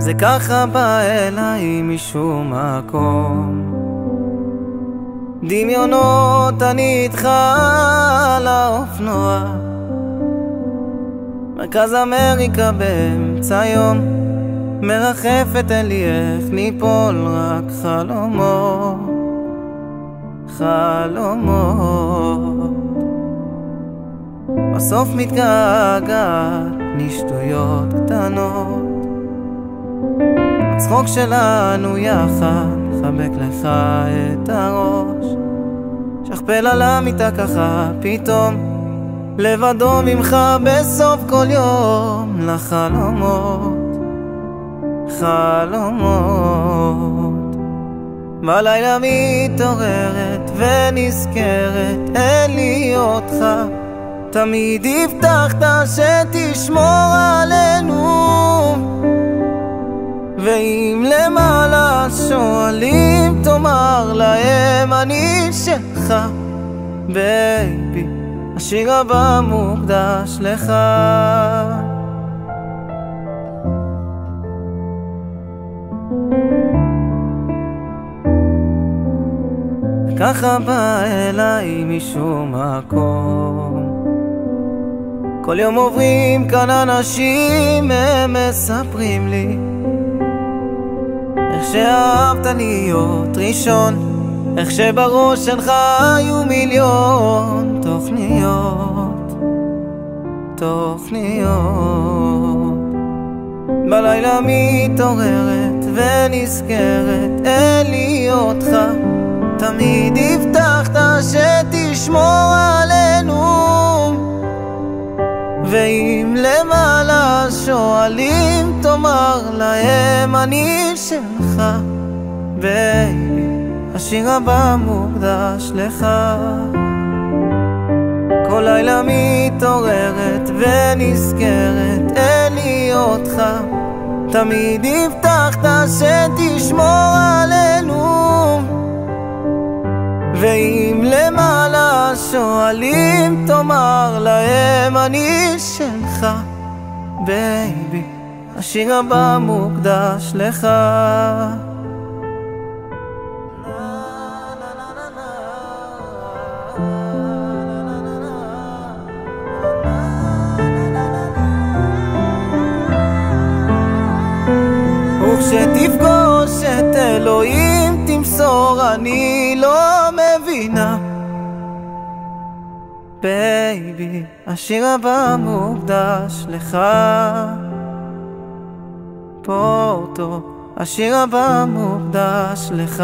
זה ככה בא אליי משום מקום. דמיונות אני איתך על האופנוע, מרכז אמריקה באמצע יום, מרחפת אין לי איך ניפול, רק חלומות, חלומות. בסוף מתגעגעת לשטויות קטנות, הצחוק שלנו יחד, חבק לך את הראש, שכפל על המיטה ככה פתאום, לבדו ממך בסוף כל יום, לחלומות, חלומות. בלילה מתעוררת ונזכרת, אין לי אותך, תמיד הבטחת שתשמור עלינו, ואם למעלה שואלים תאמר להם אני שלך, בייבי, השיר הבא מוקדש לך. ככה בא אליי משום מקום, כל יום עוברים כאן אנשים, הם מספרים לי איך שאהבת להיות ראשון, איך שבראש שלך היו מיליון תוכניות, תוכניות. בלילה מתעוררת ונזכרת, אין לי אותך, תמיד הבטחת שתשמור עלינו, ואם למעלה שואלים תאמר להם אני שלך, בייבי, השיר הבא מוקדש לך. כל לילה מתעוררת ונזכרת, אין לי אותך, תמיד הבטחת שתשמור עלינו, ואם למעלה שואלים תאמר להם אני שלך, בייבי, השיר הבא מוקדש לך. וכשתפגוש את אלוהים תמסור, אני לא מבינה, בייבי, השיר הבא מוקדש לך. פורטו, השיר הבא מוקדש לך.